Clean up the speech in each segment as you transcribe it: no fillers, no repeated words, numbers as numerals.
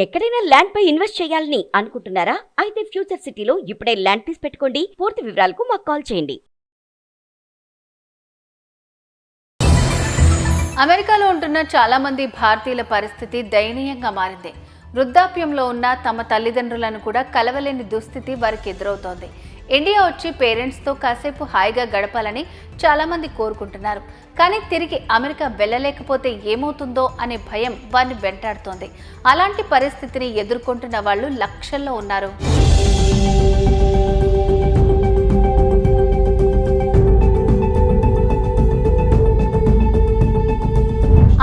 ఎక్కడైనా ల్యాండ్ పై ఇన్వెస్ట్ చేయాలని అనుకుంటున్నారా? అయితే ఫ్యూచర్ సిటీలో ఇప్పుడే ల్యాండ్ పీస్ పెట్టుకోండి. పూర్తి వివరాలకు మాకు కాల్ చేయండి. అమెరికాలో ఉంటున్న చాలా మంది భారతీయుల పరిస్థితి దయనీయంగా మారింది. వృద్ధాప్యంలో ఉన్న తమ తల్లిదండ్రులను కూడా కలవలేని దుస్థితి వారికి ఎదురవుతోంది. ఇండియా వచ్చి పేరెంట్స్తో కాసేపు హాయిగా గడపాలని చాలామంది కోరుకుంటున్నారు. కానీ తిరిగి అమెరికా వెళ్ళలేకపోతే ఏమవుతుందో అనే భయం వారిని వెంటాడుతోంది. అలాంటి పరిస్థితిని ఎదుర్కొంటున్న వాళ్ళు లక్షల్లో ఉన్నారు.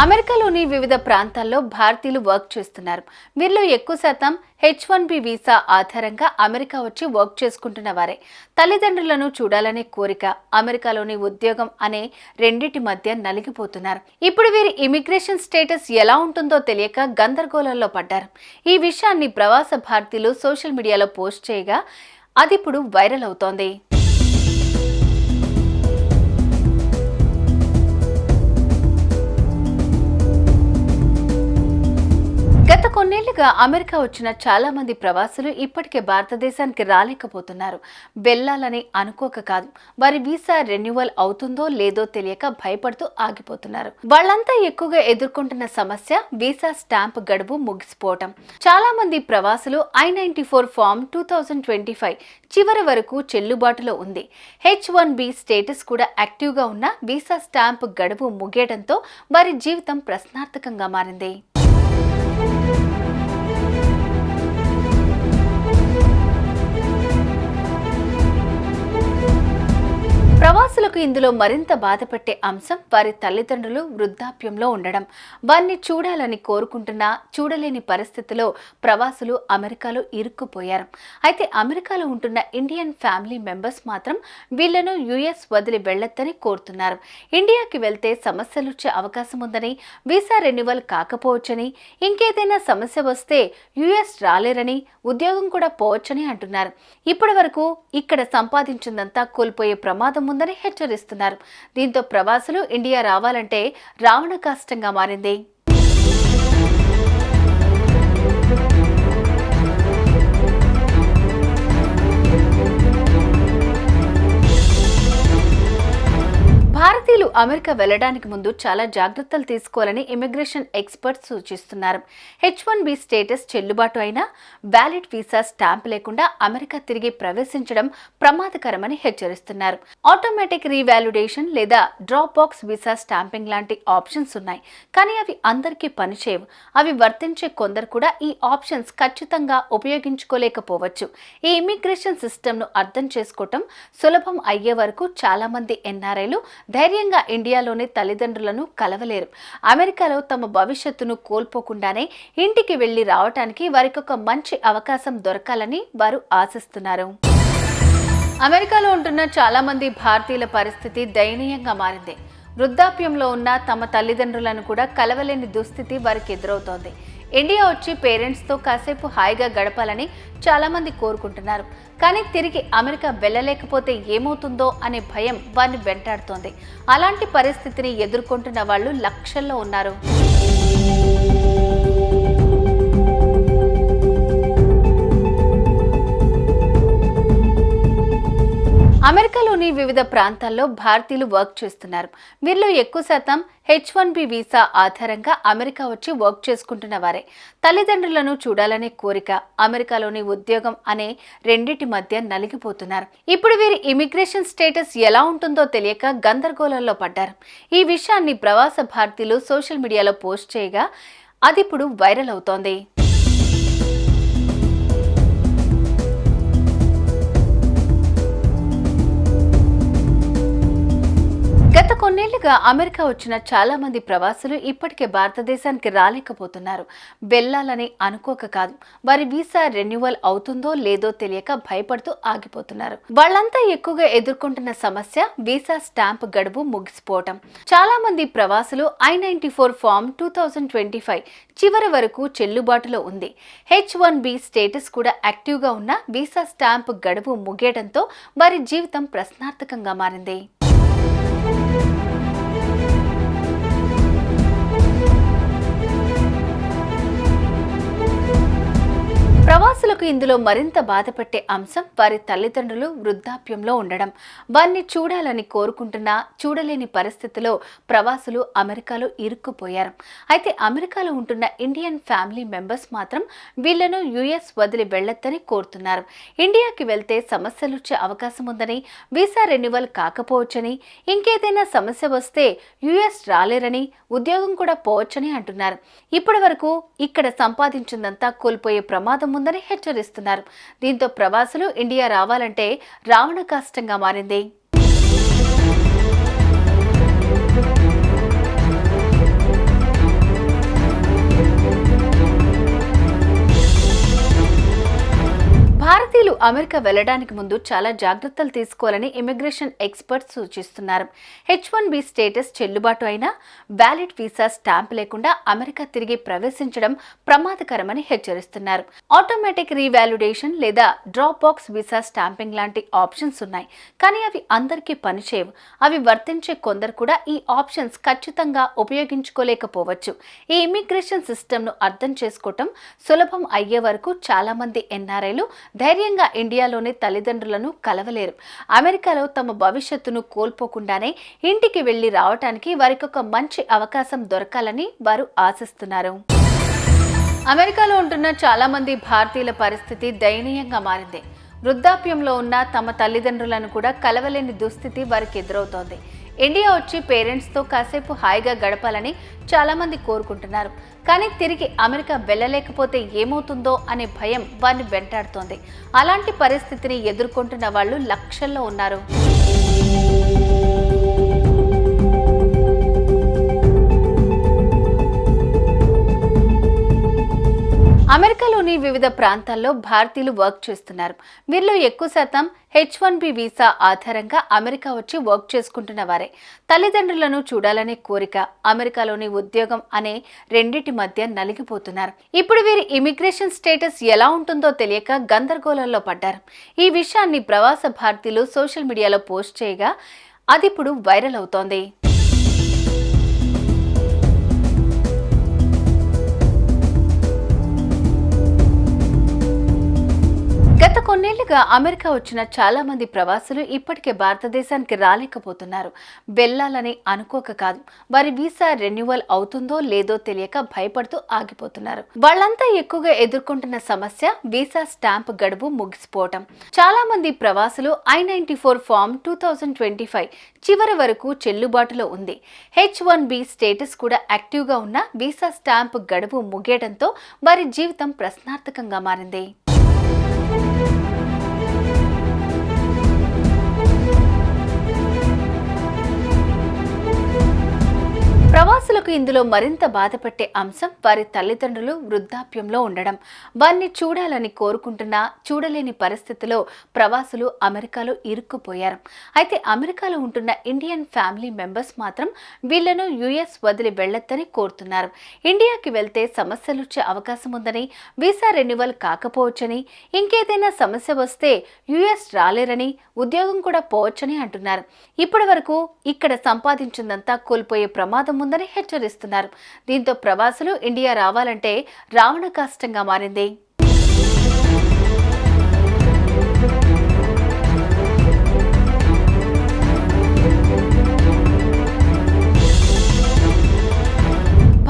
అమెరికాలోని వివిధ ప్రాంతాల్లో భారతీయులు వర్క్ చేస్తున్నారు. వీరిలో ఎక్కువ శాతం H-1B వీసా ఆధారంగా అమెరికా వచ్చి వర్క్ చేసుకుంటున్న వారే. తల్లిదండ్రులను చూడాలనే కోరిక, అమెరికాలోని ఉద్యోగం అనే రెండిటి మధ్య నలిగిపోతున్నారు. ఇప్పుడు వీరి ఇమిగ్రేషన్ స్టేటస్ ఎలా ఉంటుందో తెలియక గందరగోళంలో పడ్డారు. ఈ విషయాన్ని ప్రవాస భారతీయులు సోషల్ మీడియాలో పోస్ట్ చేయగా అదిప్పుడు వైరల్ అవుతోంది. గత కొన్నేళ్లుగా అమెరికా వచ్చిన చాలా మంది ప్రవాసులు ఇప్పటికే భారతదేశానికి రాలేకపోతున్నారు. వెళ్లాలని అనుకోక కాదు, వారి వీసా రెన్యువల్ అవుతుందో లేదో తెలియక భయపడుతూ ఆగిపోతున్నారు. వాళ్ళంతా ఎక్కువగా ఎదుర్కొంటున్న సమస్య వీసా స్టాంప్ గడువు ముగిసిపోవటం. చాలా మంది ప్రవాసులు I-94 ఫామ్ 2025 చివరి వరకు చెల్లుబాటులో ఉంది. H-1B స్టేటస్ కూడా యాక్టివ్గా ఉన్న వీసా స్టాంప్ గడువు ముగియడంతో వారి జీవితం ప్రశ్నార్థకంగా మారింది. ప్రవాసులకు ఇందులో మరింత బాధపెట్టే అంశం వారి తల్లిదండ్రులు వృద్ధాప్యంలో ఉండడం. వారిని చూడాలని కోరుకుంటున్నా చూడలేని పరిస్థితిలో ప్రవాసులు అమెరికాలో ఇరుక్కుపోయారు. అయితే అమెరికాలో ఉంటున్న ఇండియన్ ఫ్యామిలీ మెంబర్స్ మాత్రం వీళ్లను US వదిలి వెళ్లొద్దని కోరుతున్నారు. ఇండియాకి వెళ్తే సమస్యలు వచ్చే అవకాశం ఉందని, వీసా రెన్యువల్ కాకపోవచ్చని, ఇంకేదైనా సమస్య వస్తే US రాలేరని, ఉద్యోగం కూడా పోవచ్చని అంటున్నారు. ఇప్పటి వరకు ఇక్కడ సంపాదించిందంతా కోల్పోయే ప్రమాదం ఉందని హెచ్చరిస్తున్నారు. దీంతో ప్రవాసులు ఇండియా రావాలంటే రావణ కష్టంగా మారింది. భారతీయులు అమెరికా వెళ్లడానికి ముందు చాలా జాగ్రత్తలు తీసుకోవాలని ఇమిగ్రేషన్ ఎక్స్పర్ట్స్ సూచిస్తున్నారు. H-1B స్టేటస్ చెల్లుబాటు అయినా వ్యాలిడ్ వీసా స్టాంప్ లేకుండా అమెరికా తిరిగి ప్రవేశించడం ప్రమాదకరమని హెచ్చరిస్తున్నారు. ఆటోమేటిక్ రీవాల్యుడేషన్ లేదా డ్రాప్ బాక్స్ వీసా స్టాంపింగ్ లాంటి ఆప్షన్స్ ఉన్నాయి. కానీ అవి అందరికీ పనిచేయవు. అవి వర్తించే కొందరు కూడా ఈ ఆప్షన్స్ ఖచ్చితంగా ఉపయోగించుకోలేకపోవచ్చు. ఈ ఇమిగ్రేషన్ సిస్టమ్ను అర్థం చేసుకోవటం సులభం అయ్యే వరకు చాలా మంది NRIలు ధైర్యంగా ఇండియాలోని తల్లిదండ్రులను కలవలేరు. అమెరికాలో తమ భవిష్యత్తును కోల్పోకుండానే ఇంటికి వెళ్లి రావటానికి వారికి ఒక మంచి అవకాశం దొరకాలని వారు ఆశిస్తున్నారు. అమెరికాలో ఉంటున్న చాలా మంది భారతీయుల పరిస్థితి దయనీయంగా మారింది. వృద్ధాప్యంలో ఉన్న తమ తల్లిదండ్రులను కూడా కలవలేని దుస్థితి వారికి ఎదురవుతోంది. ఇండియా వచ్చి పేరెంట్స్తో కాసేపు హాయిగా గడపాలని చాలామంది కోరుకుంటున్నారు. కానీ తిరిగి అమెరికా వెళ్ళలేకపోతే ఏమవుతుందో అనే భయం వారిని వెంటాడుతోంది. అలాంటి పరిస్థితిని ఎదుర్కొంటున్న వాళ్ళు లక్షల్లో ఉన్నారు. అమెరికాలోని వివిధ ప్రాంతాల్లో భారతీయులు వర్క్ చేస్తున్నారు. వీరిలో ఎక్కువ శాతం H-1B వీసా ఆధారంగా అమెరికా వచ్చి వర్క్ చేసుకుంటున్న వారే. తల్లిదండ్రులను చూడాలనే కోరిక, అమెరికాలోని ఉద్యోగం అనే రెండిటి మధ్య నలిగిపోతున్నారు. ఇప్పుడు వీరి ఇమిగ్రేషన్ స్టేటస్ ఎలా ఉంటుందో తెలియక గందరగోళంలో పడ్డారు. ఈ విషయాన్ని ప్రవాస భారతీయులు సోషల్ మీడియాలో పోస్ట్ చేయగా అదిప్పుడు వైరల్ అవుతోంది. గత కొన్నేళ్లుగా అమెరికా వచ్చిన చాలా మంది ప్రవాసులు ఇప్పటికే భారతదేశానికి రాలేకపోతున్నారు. వెళ్లాలని అనుకోక కాదు, వారి వీసా రెన్యువల్ అవుతుందో లేదో తెలియక భయపడుతూ ఆగిపోతున్నారు. వాళ్ళంతా ఎక్కువగా ఎదుర్కొంటున్న సమస్య వీసా స్టాంప్ గడువు ముగిసిపోవటం. చాలా మంది ప్రవాసులు I-94 ఫామ్ 2025 చివరి వరకు చెల్లుబాటులో ఉంది. H-1B స్టేటస్ కూడా యాక్టివ్గా ఉన్న వీసా స్టాంప్ గడువు ముగియడంతో వారి జీవితం ప్రశ్నార్థకంగా మారింది. ప్రవాసులకు ఇందులో మరింత బాధపెట్టే అంశం వారి తల్లిదండ్రులు వృద్ధాప్యంలో ఉండడం. వారిని చూడాలని కోరుకుంటున్నా చూడలేని పరిస్థితిలో ప్రవాసులు అమెరికాలో ఇరుక్కుపోయారు. అయితే అమెరికాలో ఉంటున్న ఇండియన్ ఫ్యామిలీ మెంబర్స్ మాత్రం వీళ్లను యుఎస్ వదిలి వెళ్లొద్దని కోరుతున్నారు. ఇండియాకి వెళ్తే సమస్యలొచ్చే అవకాశం ఉందని, వీసా రెన్యువల్ కాకపోవచ్చని, ఇంకేదైనా సమస్య వస్తే యుఎస్ రాలేరని, ఉద్యోగం కూడా పోవచ్చని అంటున్నారు. ఇప్పటి వరకు ఇక్కడ సంపాదించిందంతా కోల్పోయే ప్రమాదం ఉందని హెచ్చరిస్తున్నారు. దీంతో ప్రవాసులు ఇండియా రావాలంటే రావణ కష్టంగా మారింది. భారతీయులు అమెరికా వెళ్లడానికి ముందు చాలా జాగ్రత్తలు తీసుకోవాలని ఇమిగ్రేషన్ ఎక్స్పర్ట్స్ సూచిస్తున్నారు. H1B స్టేటస్ చెల్లుబాటు అయినా వ్యాలిడ్ వీసా స్టాంప్ లేకుండా అమెరికా తిరిగి ప్రవేశించడం ప్రమాదకరమని హెచ్చరిస్తున్నారు. ఆటోమేటిక్ రీవాల్యుడేషన్ లేదా డ్రాప్ బాక్స్ వీసా స్టాంపింగ్ లాంటి ఆప్షన్స్ ఉన్నాయి. కానీ అవి అందరికీ పనిచేయవు. అవి వర్తించే కొందరు కూడా ఈ ఆప్షన్స్ ఖచ్చితంగా ఉపయోగించుకోలేకపోవచ్చు. ఈ ఇమిగ్రేషన్ సిస్టమ్ను అర్థం చేసుకోవటం సులభం అయ్యే వరకు చాలా మంది ఎన్ఆర్ఐలు ధైర్యంగా ఇండియాలోని తల్లిదండ్రులను కలవలేరు. అమెరికాలో తమ భవిష్యత్తును కోల్పోకుండానే ఇంటికి వెళ్లి రావటానికి వారికి ఒక మంచి అవకాశం దొరకాలని వారు ఆశిస్తున్నారు. అమెరికాలో ఉంటున్న చాలా మంది భారతీయుల పరిస్థితి దయనీయంగా మారింది. వృద్ధాప్యంలో ఉన్న తమ తల్లిదండ్రులను కూడా కలవలేని దుస్థితి వారికి ఎదురవుతోంది. ఇండియా వచ్చి పేరెంట్స్తో కాసేపు హాయిగా గడపాలని చాలామంది కోరుకుంటున్నారు. కానీ తిరిగి అమెరికా వెళ్ళలేకపోతే ఏమవుతుందో అనే భయం వారిని వెంటాడుతోంది. అలాంటి పరిస్థితిని ఎదుర్కొంటున్న వాళ్ళు లక్షల్లో ఉన్నారు. అమెరికాలోని వివిధ ప్రాంతాల్లో భారతీయులు వర్క్ చేస్తున్నారు. వీరిలో ఎక్కువ శాతం H1B వీసా ఆధారంగా అమెరికా వచ్చి వర్క్ చేసుకుంటున్న వారే. తల్లిదండ్రులను చూడాలనే కోరిక, అమెరికాలోని ఉద్యోగం అనే రెండిటి మధ్య నలిగిపోతున్నారు. ఇప్పుడు వీరి ఇమిగ్రేషన్ స్టేటస్ ఎలా ఉంటుందో తెలియక గందరగోళంలో పడ్డారు. ఈ విషయాన్ని ప్రవాస భారతీయులు సోషల్ మీడియాలో పోస్ట్ చేయగా అది ఇప్పుడు వైరల్ అవుతోంది. గత కొన్నేళ్లుగా అమెరికా వచ్చిన చాలా మంది ప్రవాసులు ఇప్పటికే భారతదేశానికి రాలేకపోతున్నారు. వెళ్లాలని అనుకోక కాదు, వారి వీసా రెన్యువల్ అవుతుందో లేదో తెలియక భయపడుతూ ఆగిపోతున్నారు. వాళ్ళంతా ఎక్కువగా ఎదుర్కొంటున్న సమస్య వీసా స్టాంప్ గడువు ముగిసిపోవటం. చాలా మంది ప్రవాసులు I-94 ఫామ్ 2025 చివరి వరకు చెల్లుబాటులో ఉంది. H1B స్టేటస్ కూడా యాక్టివ్గా ఉన్న వీసా స్టాంప్ గడువు ముగియడంతో వారి జీవితం ప్రశ్నార్థకంగా మారింది. ప్రవాసులకు ఇందులో మరింత బాధపెట్టే అంశం వారి తల్లిదండ్రులు వృద్ధాప్యంలో ఉండడం. వారిని చూడాలని కోరుకుంటున్నా చూడలేని పరిస్థితిలో ప్రవాసులు అమెరికాలో ఇరుక్కుపోయారు. అయితే అమెరికాలో ఉంటున్న ఇండియన్ ఫ్యామిలీ మెంబర్స్ మాత్రం వీళ్లను యుఎస్ వదిలి వెళ్లొద్దని కోరుతున్నారు. ఇండియాకి వెళ్తే సమస్యలొచ్చే అవకాశం ఉందని, వీసా రెన్యువల్ కాకపోవచ్చని, ఇంకేదైనా సమస్య వస్తే యుఎస్ రాలేరని, ఉద్యోగం కూడా పోవచ్చని అంటున్నారు. ఇప్పటి వరకు ఇక్కడ సంపాదించిందంతా కోల్పోయే ప్రమాదం ఉందని హెచ్చరిస్తున్నారు. దీంతో ప్రవాసులు ఇండియా రావాలంటే రావణ కష్టంగా మారింది.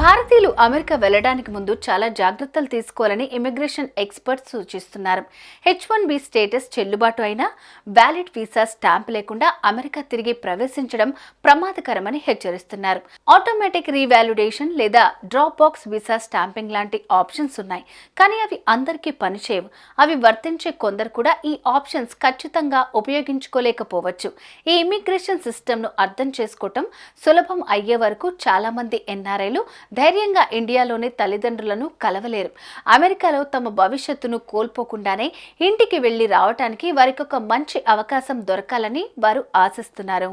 భారతీయులు అమెరికా వెళ్లడానికి ముందు చాలా జాగ్రత్తలు తీసుకోవాలని ఇమిగ్రేషన్ ఎక్స్పర్ట్స్ సూచిస్తున్నారు. H1B స్టేటస్ చెల్లుబాటు అయినా వ్యాలిడ్ వీసా స్టాంప్ లేకుండా అమెరికా తిరిగి ప్రవేశించడం ప్రమాదకరమని హెచ్చరిస్తున్నారు. ఆటోమేటిక్ రీవాల్యుడేషన్ లేదా డ్రాప్ బాక్స్ వీసా స్టాంపింగ్ లాంటి ఆప్షన్స్ ఉన్నాయి. కానీ అవి అందరికీ పనిచేయవు. అవి వర్తించే కొందరు కూడా ఈ ఆప్షన్స్ ఖచ్చితంగా ఉపయోగించుకోలేకపోవచ్చు. ఈ ఇమిగ్రేషన్ సిస్టమ్ను అర్థం చేసుకోవటం సులభం అయ్యే వరకు చాలా మంది ఎన్ఆర్ఐలు ధైర్యంగా ఇండియాలోని తల్లిదండ్రులను కలవలేరు. అమెరికాలో తమ భవిష్యత్తును కోల్పోకుండానే ఇంటికి వెళ్లి రావటానికి వారికి ఒక మంచి అవకాశం దొరకాలని వారు ఆశిస్తున్నారు.